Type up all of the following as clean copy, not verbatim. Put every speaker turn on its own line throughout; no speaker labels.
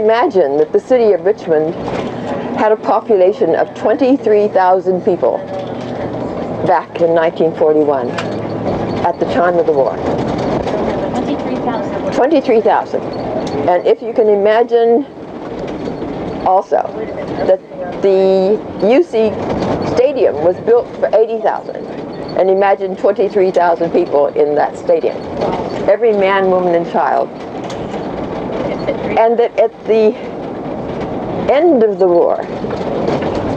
imagine that the city of Richmond had a population of 23,000 people back in 1941 at the time of the war.
23,000.
23,000. And if you can imagine also that the UC Stadium was built for 80,000, and imagine 23,000 people in that stadium, every man, woman, and child. And that at the end of the war,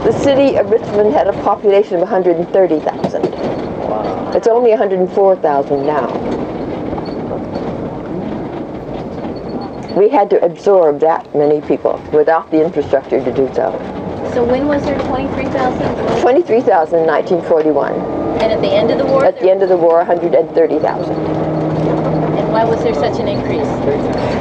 the city of Richmond had a population of 130,000. It's only 104,000 now. We had to absorb that many people without the infrastructure to do so.
So when was there 23,000?
23,000 in 1941.
And at the end of the war?
At the end of the war, 130,000.
And why was there such an increase?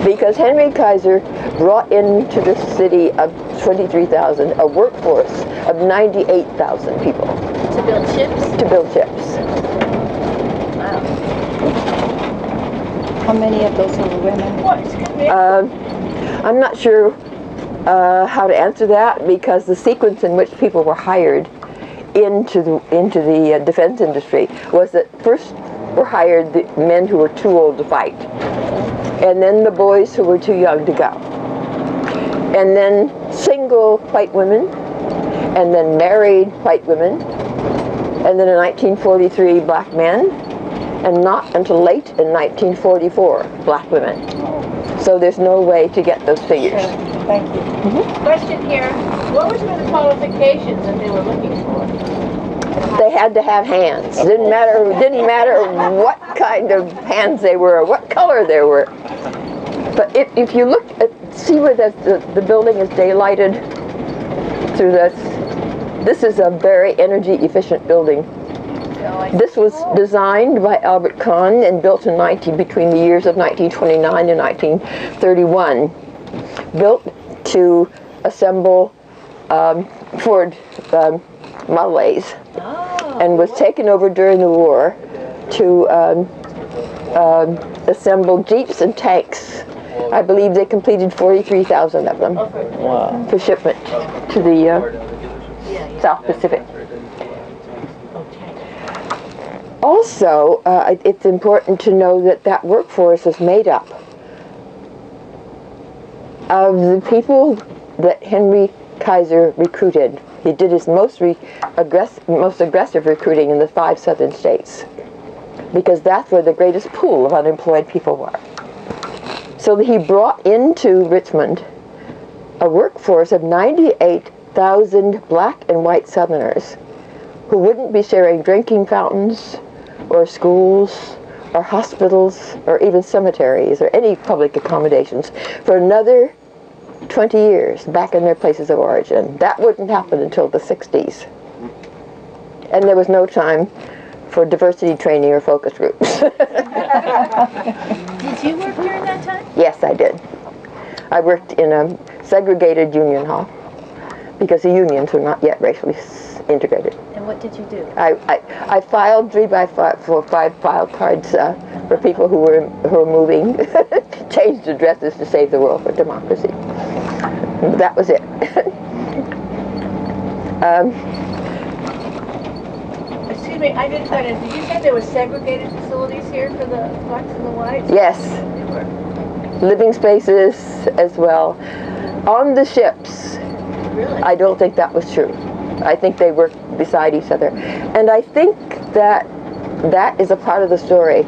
Because Henry Kaiser brought into the city of 23,000 a workforce of 98,000 people.
To build ships?
To build ships.
Wow.
How many of those were women?
I'm not sure how to answer that, because the sequence in which people were hired into the defense industry was that first were hired the men who were too old to fight, and then the boys who were too young to go, and then single white women, and then married white women, and then in 1943 black men, and not until late in 1944 black women. So there's no way to get those figures.
Sure. Thank you.
Question here, what were some of the qualifications that they were looking for?
They had to have hands. Didn't matter what kind of hands they were, or what color they were. But if you look at, see where the building is daylighted through this is a very energy efficient building. This was designed by Albert Kahn and built in between the years of 1929 and 1931. Built to assemble Ford Model A's, and was taken over during the war to assemble Jeeps and tanks. I believe they completed 43,000 of them for shipment to the South Pacific. Also, it's important to know that that workforce was made up of the people that Henry Kaiser recruited. He did his most aggressive recruiting in the 5 southern states, because that's where the greatest pool of unemployed people were. So he brought into Richmond a workforce of 98,000 black and white Southerners who wouldn't be sharing drinking fountains or schools or hospitals or even cemeteries or any public accommodations for another 20 years back in their places of origin. That wouldn't happen until the 60s. And there was no time for diversity training or focus groups.
Did you work during that time?
Yes, I did. I worked in a segregated union hall because the unions were not yet racially integrated.
And what did you do?
I filed 3x5 file cards for people who were moving, changed addresses to save the world for democracy. That was it.
Excuse me, I didn't quite understand. Did you say there were segregated facilities here for the blacks and the whites?
Yes. Living spaces as well. On the ships,
Really?
I don't think that was true. I think they worked beside each other. And I think that that is a part of the story,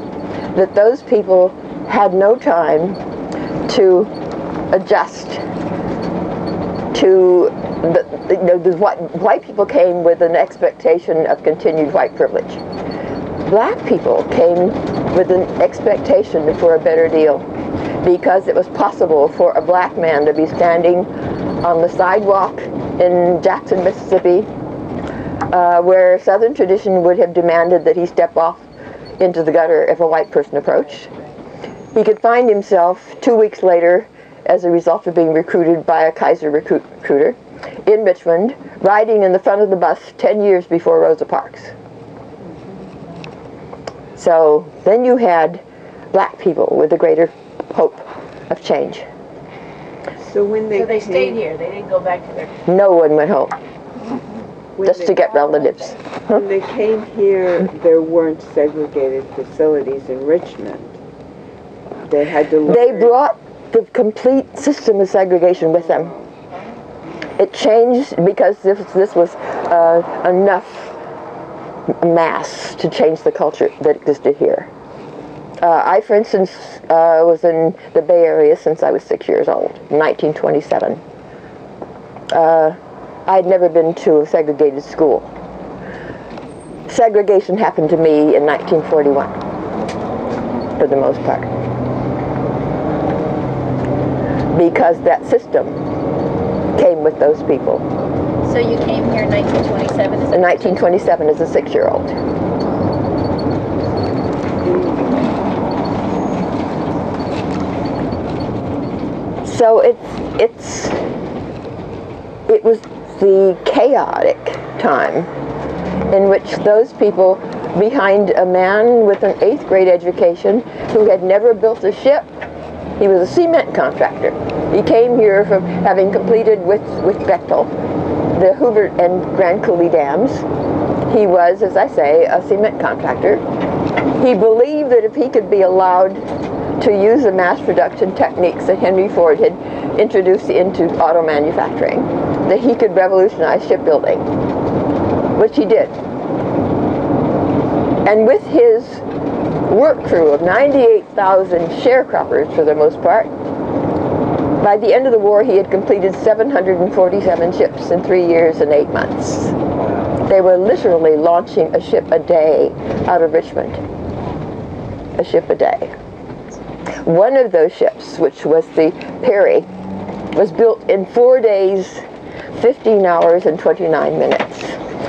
that those people had no time to adjust to the white people came with an expectation of continued white privilege. Black people came with an expectation for a better deal, because it was possible for a black man to be standing on the sidewalk in Jackson, Mississippi, where Southern tradition would have demanded that he step off into the gutter if a white person approached. He could find himself 2 weeks later, as a result of being recruited by a Kaiser recruiter in Richmond, riding in the front of the bus 10 years before Rosa Parks. So then you had black people with a greater hope of change.
So when they
So they stayed
came,
here, they didn't go back to their,
No one went home,
when
just
they,
to get relatives.
when they came here, there weren't segregated facilities in Richmond. They had to learn.
They brought the complete system of segregation with them. It changed because this was enough mass to change the culture that existed here. I, for instance, was in the Bay Area since I was 6 years old, 1927. I'd never been to a segregated school. Segregation happened to me in 1941, for the most part, because that system came with those people.
So you came here in 1927?
In 1927 as a 6-year-old. So it was the chaotic time in which those people behind a man with an 8th grade education who had never built a ship. He was a cement contractor. He came here from having completed with Bechtel the Hoover and Grand Coulee dams. He was, as I say, a cement contractor. He believed that if he could be allowed to use the mass production techniques that Henry Ford had introduced into auto manufacturing, that he could revolutionize shipbuilding, which he did. And with his work crew of 98,000 sharecroppers, for the most part, by the end of the war he had completed 747 ships in 3 years and 8 months. They were literally launching a ship a day out of Richmond. A ship a day. One of those ships, which was the Perry, was built in 4 days, 15 hours and 29 minutes,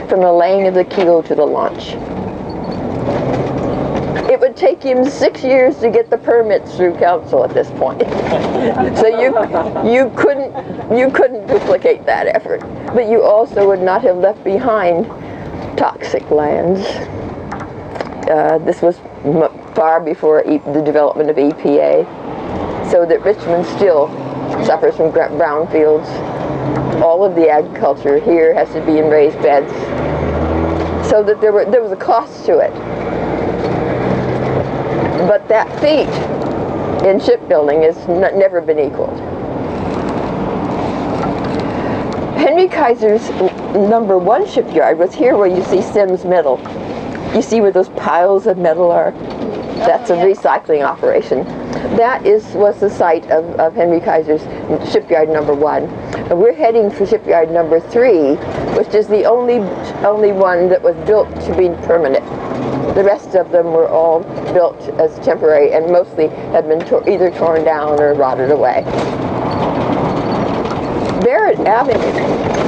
from the laying of the keel to the launch. It would take him 6 years to get the permits through council at this point. So you couldn't duplicate that effort. But you also would not have left behind toxic lands. This was far before the development of EPA, so that Richmond still suffers from brownfields. All of the agriculture here has to be in raised beds, so that there was a cost to it. But that feat in shipbuilding has never been equaled. Henry Kaiser's #1 shipyard was here where you see Sims Metal. You see where those piles of metal are? That's a recycling operation. That was the site of Henry Kaiser's shipyard #1. And we're heading for shipyard #3, which is the only one that was built to be permanent. The rest of them were all built as temporary and mostly had been either torn down or rotted away. Barrett Avenue,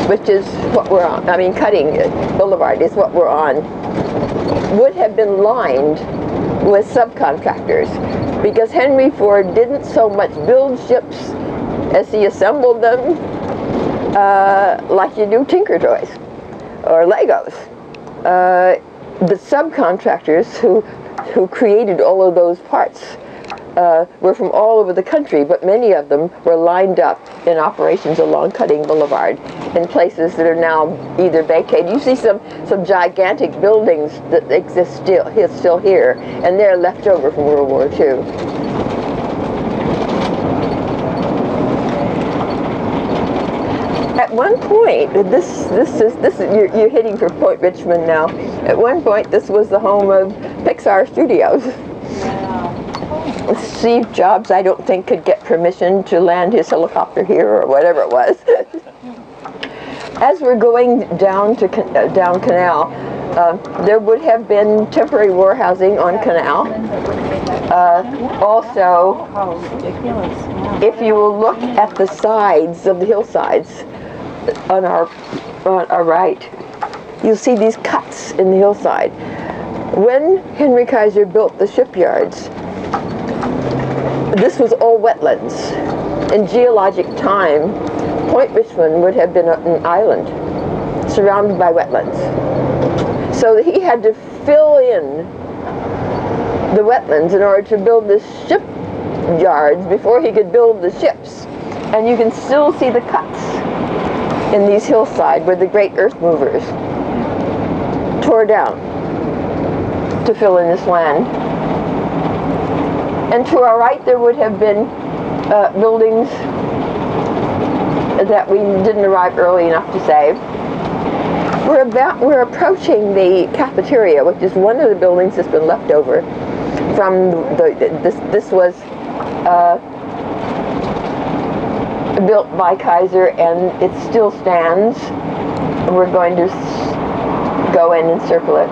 which is what we're on, Cutting Boulevard is what we're on, would have been lined with subcontractors, because Henry Ford didn't so much build ships as he assembled them, like you do Tinker Toys or Legos. The subcontractors who created all of those parts were from all over the country, but many of them were lined up in operations along Cutting Boulevard in places that are now either vacated. You see some gigantic buildings that exist still here, and they're left over from World War II. At one point, you're hitting for Point Richmond now. At one point, this was the home of Pixar Studios. Steve Jobs, I don't think, could get permission to land his helicopter here or whatever it was. As we're going down Canal, there would have been temporary warehousing on Canal. Also, if you will look at the sides of the hillsides on our right, you'll see these cuts in the hillside. When Henry Kaiser built the shipyards, this was all wetlands. In geologic time, Point Richmond would have been an island surrounded by wetlands. So he had to fill in the wetlands in order to build the shipyards before he could build the ships. And you can still see the cuts in these hillsides where the great earth movers tore down to fill in this land. And to our right there would have been buildings that we didn't arrive early enough to save. We're approaching the cafeteria, which is one of the buildings that's been left over from this was built by Kaiser, and it still stands. We're going to go in and circle it.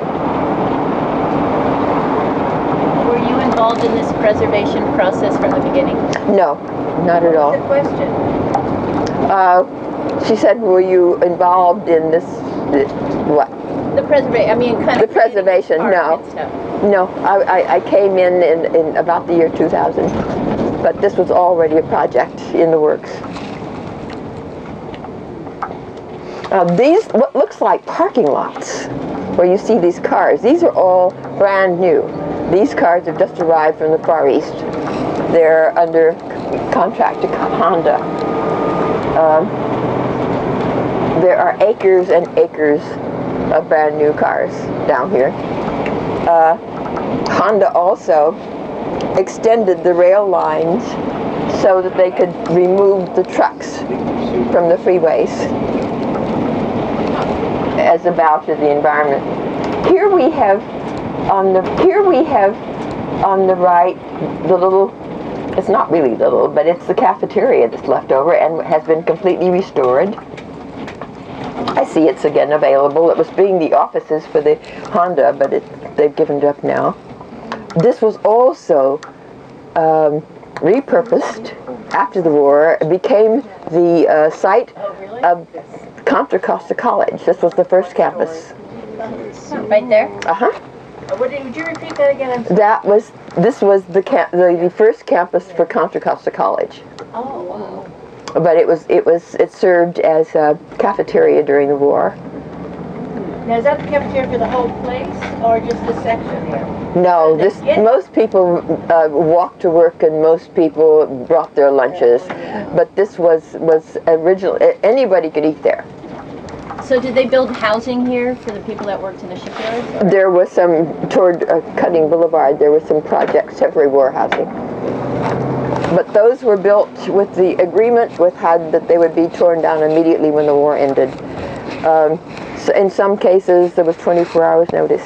Were you involved in this preservation process from the beginning?
No, not at all.
The question.
She said, were you involved in this what?
The preservation, I mean, kind of
The preservation, no. No, I came in about the year 2000, but this was already a project in the works. These, what looks like parking lots, where you see these cars, these are all brand new. These cars have just arrived from the Far East. They're under contract to Honda. There are acres and acres of brand new cars down here. Honda also extended the rail lines so that they could remove the trucks from the freeways as a bow to the environment. Here we have on the right the little, it's not really little, but it's the cafeteria that's left over and has been completely restored. I see it's again available. It was being the offices for the Honda, but they've given it up now. This was also repurposed after the war. It became the site of Contra Costa College. This was the first campus.
Right there?
Uh-huh.
Would you repeat that again? I'm sorry.
This was the first campus for Contra Costa College.
Oh, wow.
But it served as a cafeteria during the war.
Now, is that the cafeteria for the whole place, or just the section here?
No, most people walked to work, and most people brought their lunches. But this was original. Anybody could eat there.
So did they build housing here for the people that worked in the shipyards? or-
There was some toward Cutting Boulevard. There was some projects, temporary war housing. But those were built with the agreement with HUD that they would be torn down immediately when the war ended. So in some cases, there was 24 hours notice.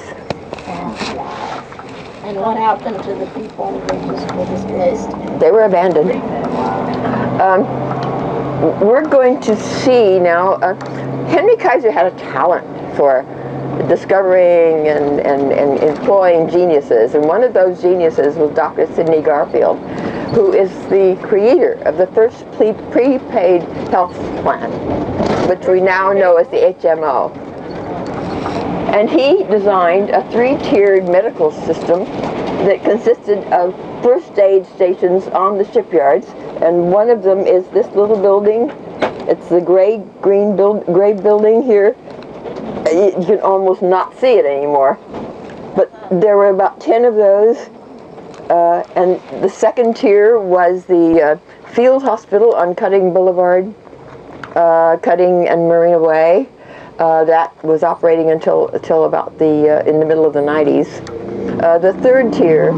And what happened to the people who just were displaced?
They were abandoned. We're going to see now, Henry Kaiser had a talent for discovering and employing geniuses, and one of those geniuses was Dr. Sidney Garfield, who is the creator of the first prepaid health plan, which we now know as the HMO. And he designed a 3-tiered medical system that consisted of first aid stations on the shipyards, and one of them is this little building. It's the gray building here. You can almost not see it anymore. But there were about 10 of those. And the second tier was the field hospital on Cutting Boulevard, Cutting and Marina Way. That was operating until about in the middle of the 90s. The third tier,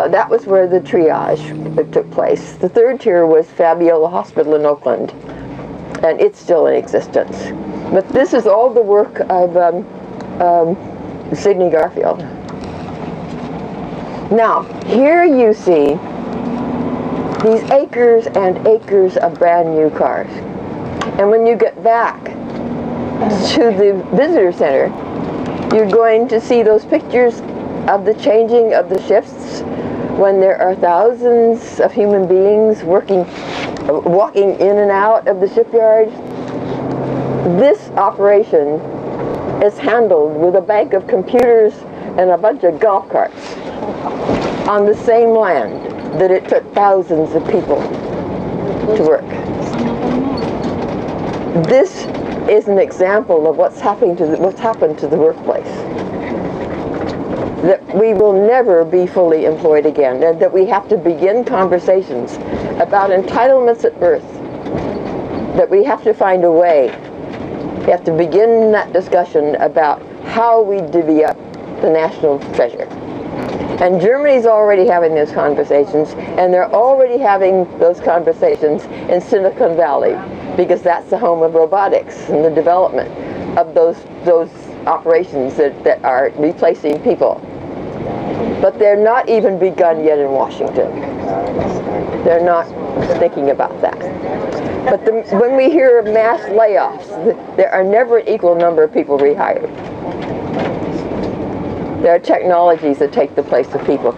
that was where the triage took place. The third tier was Fabiola Hospital in Oakland, and it's still in existence. But this is all the work of Sidney Garfield. Now, here you see these acres and acres of brand new cars. And when you get back to the visitor center, you're going to see those pictures of the changing of the shifts when there are thousands of human beings walking in and out of the shipyards. This operation is handled with a bank of computers and a bunch of golf carts on the same land that it took thousands of people to work. This is an example of what's happened to the workplace. that we will never be fully employed again, and that we have to begin conversations about entitlements at birth, that we have to find a way. We have to begin that discussion about how we divvy up the national treasure. And Germany's already having those conversations, and they're already having those conversations in Silicon Valley, because that's the home of robotics and the development of those operations that are replacing people. But they're not even begun yet in Washington. They're not thinking about that. But when we hear of mass layoffs, there are never an equal number of people rehired. There are technologies that take the place of people.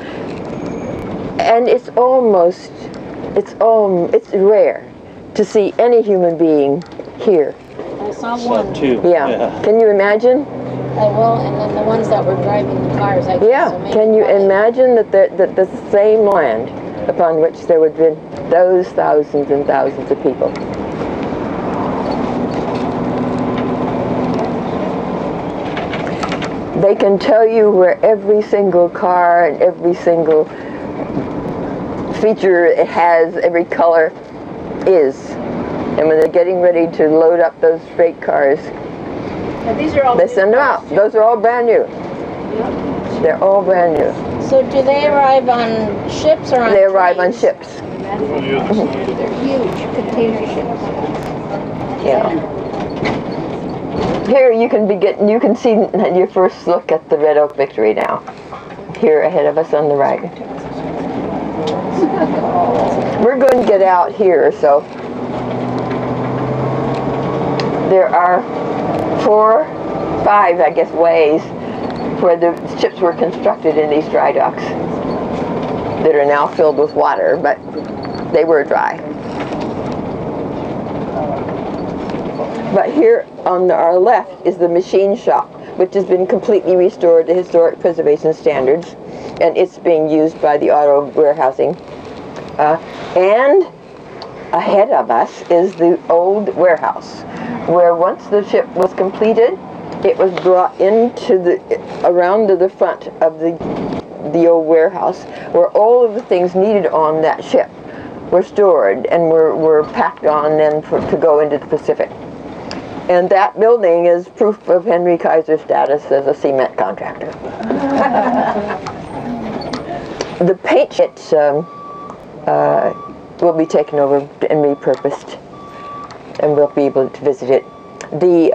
And it's rare to see any human being here.
I saw one.
Yeah. Can you imagine?
Well, and then the ones that were driving the cars, I guess.
Yeah.
So maybe
Can you
probably-
imagine that the same land upon which there would have been those thousands and thousands of people? They can tell you where every single car and every single feature it has, every color is. And when they're getting ready to load up those freight cars,
And these are all
they
new
send them
cars,
out. Those are all brand new. They're all brand new.
So do they arrive on ships or on
They arrive on
trains?
ships.
They're huge container ships.
Yeah. Here you can see your first look at the Red Oak Victory now. Here ahead of us on the right. We're going to get out here, so there are 4, 5, I guess, ways where the ships were constructed in these dry docks that are now filled with water, but they were dry. But here on our left is the machine shop, which has been completely restored to historic preservation standards, and it's being used by the auto warehousing. And ahead of us is the old warehouse, where once the ship was completed, it was brought around to the front of the old warehouse, where all of the things needed on that ship were stored and were packed on then to go into the Pacific. And that building is proof of Henry Kaiser's status as a cement contractor. The paint sheds will be taken over and repurposed, and we'll be able to visit it. The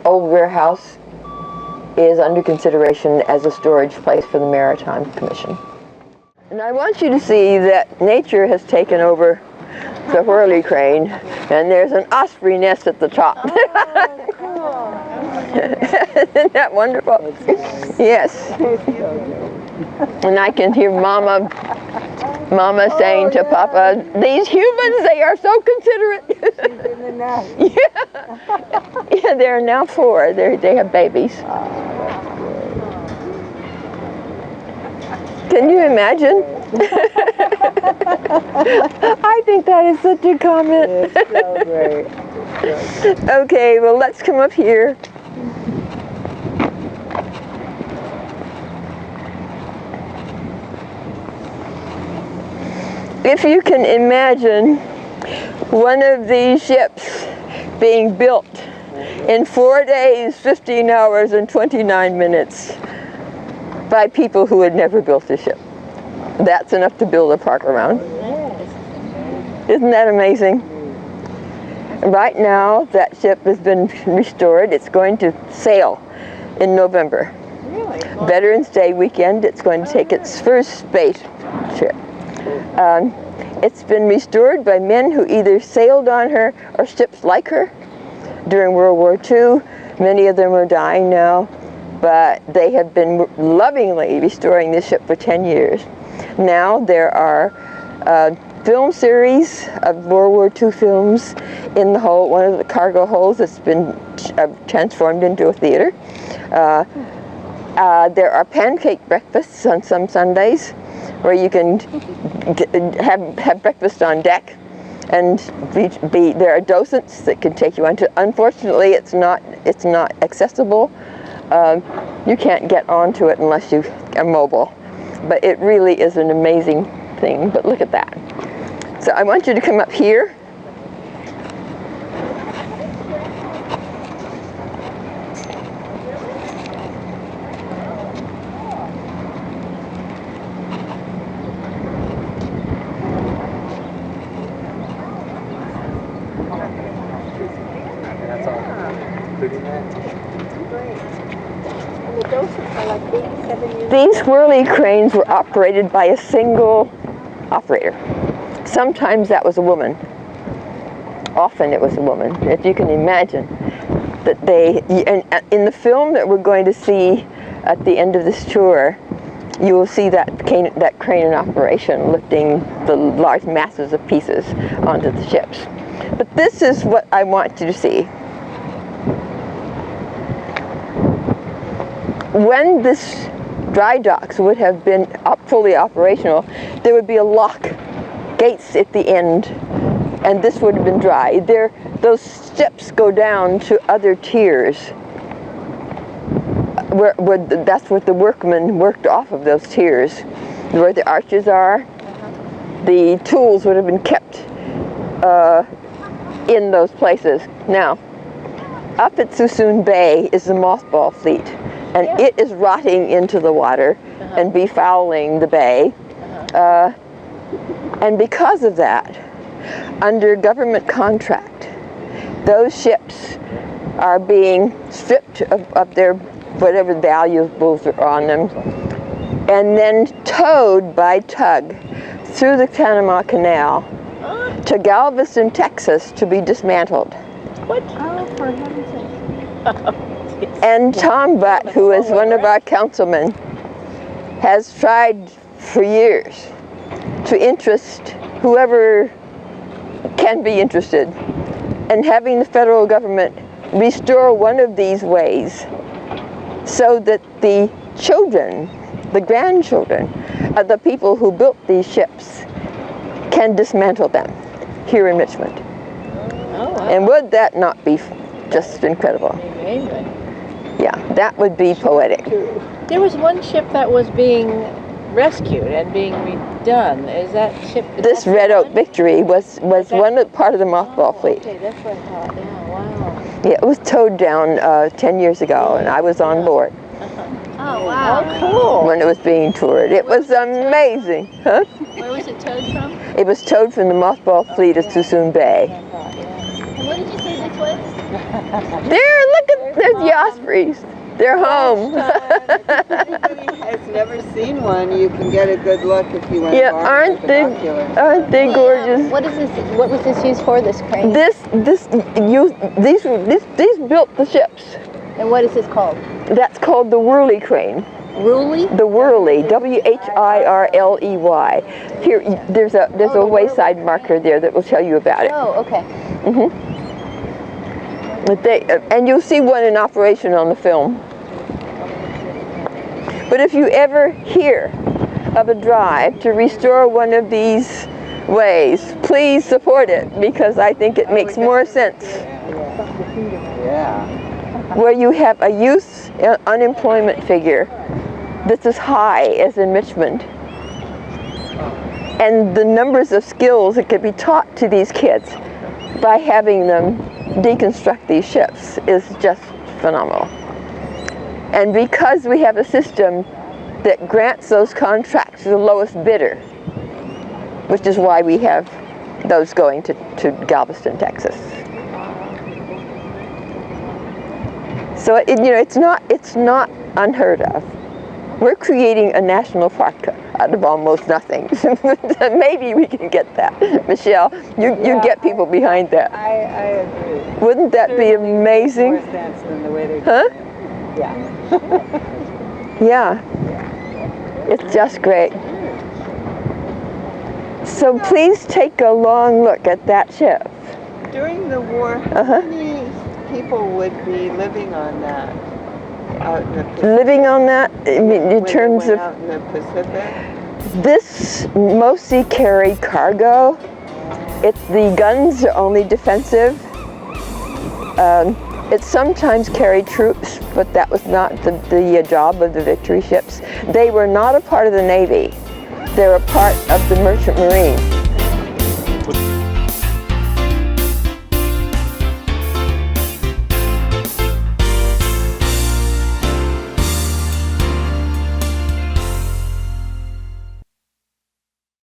old warehouse is under consideration as a storage place for the Maritime Commission. And I want you to see that nature has taken over the whirly crane, and there's an osprey nest at the top.
Oh, cool.
Isn't that wonderful? Yes. And I can hear Mama saying to Papa, "These humans, they are so considerate."
In the nest.
Yeah, there are now 4. They have babies. Can you imagine? I think that is such a comment.
It's so great.
Okay, well, let's come up here. If you can imagine one of these ships being built in 4 days, 15 hours, and 29 minutes by people who had never built a ship. That's enough to build a park around. Isn't that amazing? Right now, that ship has been restored. It's going to sail in November.
Really?
Veterans Day weekend, it's going to take its first space trip. It's been restored by men who either sailed on her or ships like her during World War II. Many of them are dying now, but they have been lovingly restoring this ship for 10 years. Now there are film series of World War II films in the hold, one of the cargo holds that's been transformed into a theater. There are pancake breakfasts on some Sundays where you can have breakfast on deck, and there are docents that can take you on to. Unfortunately, it's not accessible. You can't get onto it unless you are mobile. But it really is an amazing thing. But look at that. So I want you to come up here.
That's all. Including that.
And the doses are like 87 years.
These whirly cranes were operated by a single operator. Sometimes that was a woman. Often it was a woman. If you can imagine that and in the film that we're going to see at the end of this tour, you will see that crane in operation lifting the large masses of pieces onto the ships. But this is what I want you to see. When this dry docks would have been fully operational, there would be a lock, gates at the end, and this would have been dry. Those steps go down to other tiers. That's what the workmen worked off of, those tiers. Where the arches are, the tools would have been kept in those places. Now, up at Sossoon Bay is the mothball fleet, and it is rotting into the water and befouling the bay. And because of that, under government contract, those ships are being stripped of their whatever valuables are on them, and then towed by tug through the Panama Canal to Galveston, Texas, to be dismantled.
What? Oh, for heaven's sake.
And Tom Butt, who is one of our councilmen, has tried for years to interest whoever can be interested in having the federal government restore one of these ways so that the children, the grandchildren of the people who built these ships can dismantle them here in Richmond.
Oh, wow.
And would that not be just incredible?
Amazing.
Yeah, that would be poetic.
There was one ship that was being rescued and being redone. Is that ship?
This Red Oak Victory was part of the mothball fleet.
Okay, that's what I thought. Yeah, wow.
Yeah, it was towed down 10 years ago, and I was on board
Oh, wow. Oh, cool.
when it was being toured. It was amazing. Huh?
Where was it towed from?
It was towed from the mothball fleet at Sossoon Bay.
And what did you say this was?
There's the ospreys. They're home.
If anybody has never seen one, you can get a good look if you went
Yeah,
along
aren't
with
they
binoculars.
aren't they gorgeous?
What is this? What was this used for? This crane?
These built the ships.
And what is this called?
That's called the Whirly crane.
Ruly?
The Whirly, W-H-I-R-L-E-Y. Here, there's a wayside marker there that will tell you about it.
Oh, okay.
But and you'll see one in operation on the film. But if you ever hear of a drive to restore one of these ways, please support it, because I think it makes more sense.
Yeah.
Where you have a youth unemployment figure that's as high as in Richmond, and the numbers of skills that could be taught to these kids by having them deconstruct these ships is just phenomenal. And because we have a system that grants those contracts to the lowest bidder, which is why we have those going to Galveston, Texas. So it's not unheard of. We're creating a national park out of almost nothing. Maybe we can get that. Michelle, you get people behind that.
I agree.
Wouldn't that be amazing?
More sense than the way they're
Huh?
doing it. Yeah.
Yeah. It's just great. So please take a long look at that ship.
During the war, how many people would be living on that? Out in the Pacific?
Living on that, I mean, in terms of
out in the Pacific?
this mostly carried cargo. The guns are only defensive. It sometimes carried troops, but that was not the job of the Victory ships. They were not a part of the Navy. They were a part of the Merchant Marine.